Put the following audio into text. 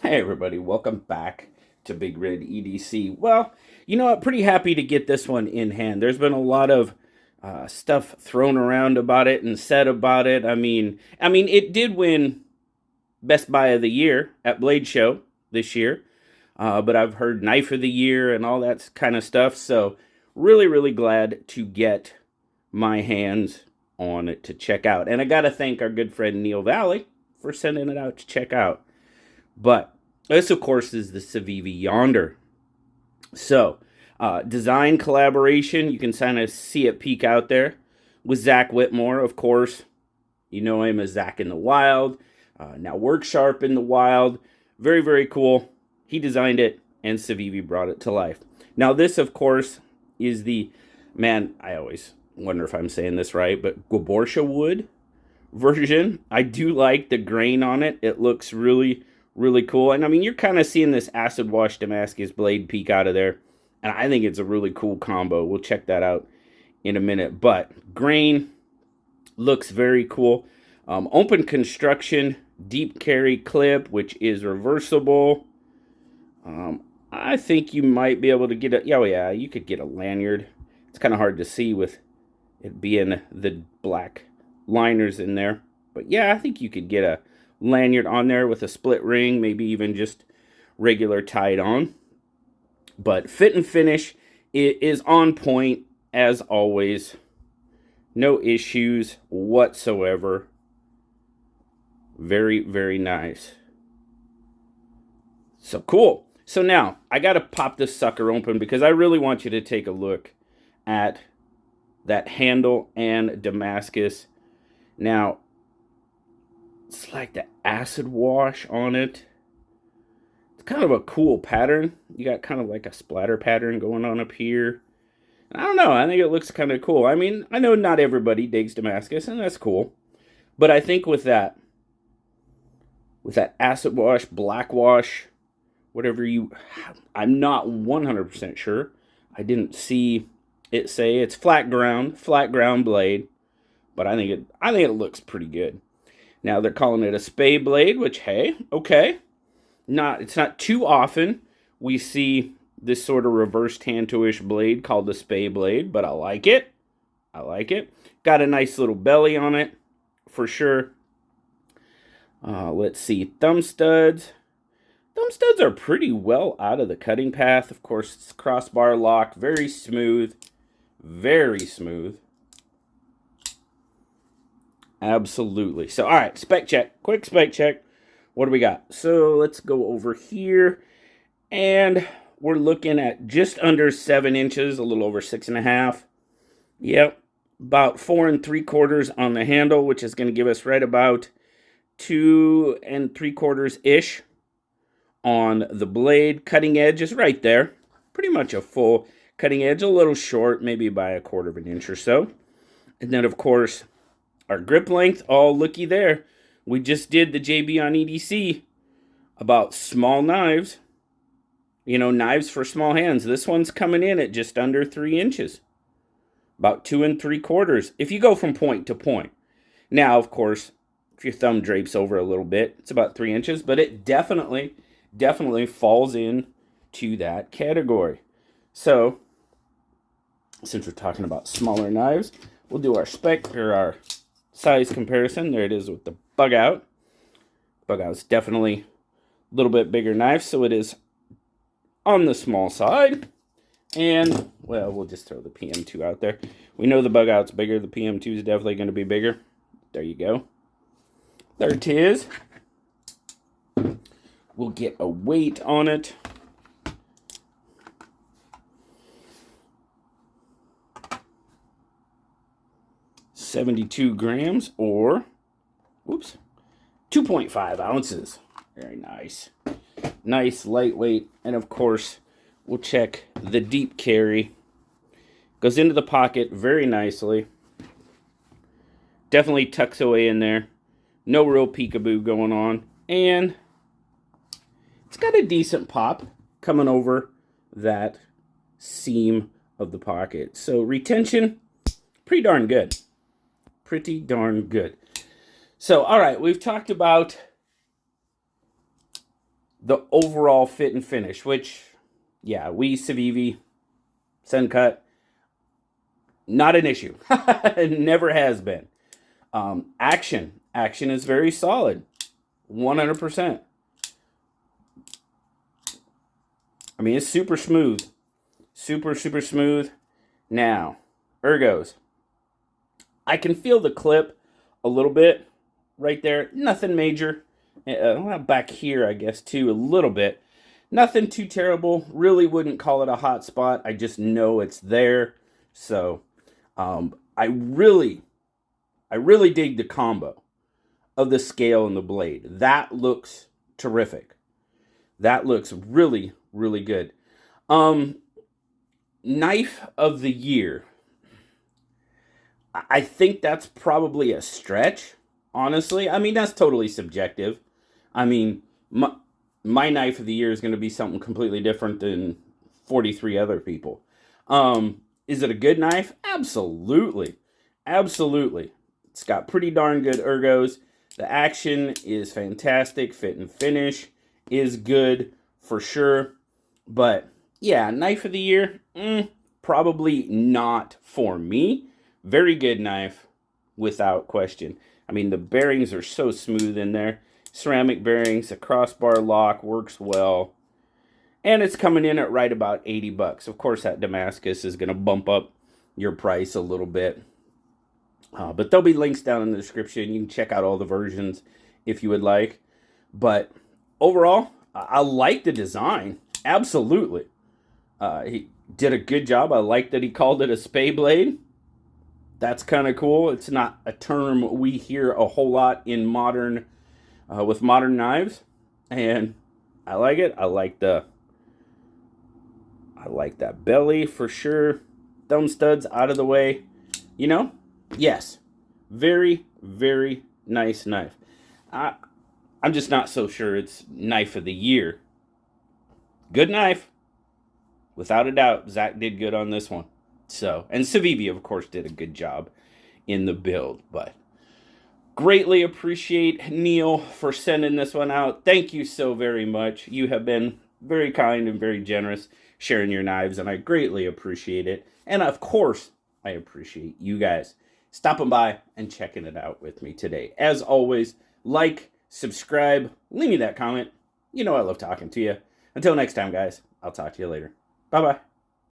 Hey everybody, welcome back to Big Red EDC. Well, you know what? Pretty happy to get this one in hand. There's been a lot of stuff thrown around about it and said about it. I mean, it did win Best Buy of the Year at Blade Show this year, but I've heard Knife of the Year and all that kind of stuff. So, really, really glad to get my hands on it to check out. And I got to thank our good friend Neil Valley for sending it out to check out. But this, of course, is the Civivi Yonder. So, design collaboration, you can kind of see it peek out there with Zach Whitmore, of course. You know him as Zach in the Wild, now Worksharp in the Wild. Very, very cool. He designed it, and Civivi brought it to life. Now, this, of course, is the, man, I always wonder if I'm saying this right, but Gaborsha wood version. I do like the grain on it. It looks really, really cool. And I mean, you're kind of seeing this acid wash Damascus blade peek out of there. And I think it's a really cool combo. We'll check that out in a minute. But grain looks very cool. Open construction, deep carry clip, which is reversible. I think you might be able to get a, oh yeah, you could get a lanyard. It's kind of hard to see with it being the black liners in there. But yeah, I think you could get a lanyard on there with a split ring, maybe even just regular tied on. But fit and finish, it is on point as always. No issues whatsoever. Very, very nice. So cool. So now, I got to pop this sucker open because I really want you to take a look at that handle and Damascus. Now, it's like the acid wash on it. It's kind of a cool pattern. You got kind of like a splatter pattern going on up here. I don't know. I think it looks kind of cool. I mean, I know not everybody digs Damascus, and that's cool. But I think with that acid wash, black wash, whatever you, I'm not 100% sure. I didn't see it say it's flat ground blade, but I think it looks pretty good. Now they're calling it a spay blade, which, hey, okay. It's not too often we see this sort of reverse tanto-ish blade called the spay blade, but I like it. I like it. Got a nice little belly on it, for sure. Let's see, thumb studs. Thumb studs are pretty well out of the cutting path. Of course, it's crossbar lock, very smooth. Very smooth. Absolutely. So, all right, spec check. Quick spec check. What do we got? So, let's go over here. And we're looking at just under 7 inches, a little over 6.5. Yep. About 4 3/4 on the handle, which is going to give us right about 2 3/4-ish on the blade. Cutting edge is right there. Pretty much a full cutting edge, a little short, maybe by 1/4 of an inch or so. And then, of course, our grip length, oh, looky there. We just did the JB on EDC about small knives. You know, knives for small hands. This one's coming in at just under 3 inches. About 2 3/4 if you go from point to point. Now, of course, if your thumb drapes over a little bit, it's about 3 inches, but it definitely falls in to that category. So, since we're talking about smaller knives, we'll do our spec or our size comparison. There it is with the bug out. Bug out is definitely a little bit bigger knife, so it is on the small side. And, well, we'll just throw the PM2 out there. We know the bug out's bigger. The PM2 is definitely going to be bigger. There you go. There it is. We'll get a weight on it. .72 grams or, whoops, 2.5 ounces. Very nice. Nice, lightweight. And of course, we'll check the deep carry. Goes into the pocket very nicely. Definitely tucks away in there. No real peekaboo going on. And it's got a decent pop coming over that seam of the pocket. So retention, pretty darn good. Pretty darn good. So, all right, we've talked about the overall fit and finish, which, yeah, we Civivi, Sun Cut, not an issue. It never has been. Action is very solid, 100%. I mean, it's super smooth, super smooth. Now, ergos. I can feel the clip a little bit right there. Nothing major. Back here, I guess, too, a little bit. Nothing too terrible. Really wouldn't call it a hot spot. I just know it's there. So, I really dig the combo of the scale and the blade. That looks terrific. That looks really good. Knife of the year. I think that's probably a stretch, honestly. I mean, that's totally subjective. I mean, my knife of the year is going to be something completely different than 43 other people. Is it a good knife? Absolutely. It's got pretty darn good ergos. The action is fantastic. Fit and finish is good for sure. But yeah, knife of the year, probably not for me. Very good knife, without question. I mean, the bearings are so smooth in there. Ceramic bearings, a crossbar lock works well. And it's coming in at right about 80 bucks. Of course, that Damascus is going to bump up your price a little bit. But there'll be links down in the description. You can check out all the versions if you would like. But overall, I like the design. Absolutely. He did a good job. I like that he called it a spay blade. That's kind of cool. It's not a term we hear a whole lot in modern, with modern knives. And I like it. I like that belly for sure. Thumb studs out of the way. You know? Yes. Very nice knife. I'm just not so sure it's knife of the year. Good knife. Without a doubt, Zach did good on this one. So, and Civivi, of course, did a good job in the build. But greatly appreciate Neil for sending this one out. Thank you so very much. You have been very kind and very generous sharing your knives, and I greatly appreciate it. And of course, I appreciate you guys stopping by and checking it out with me today. As always, like, subscribe, leave me that comment. You know I love talking to you. Until next time, guys, I'll talk to you later. Bye-bye.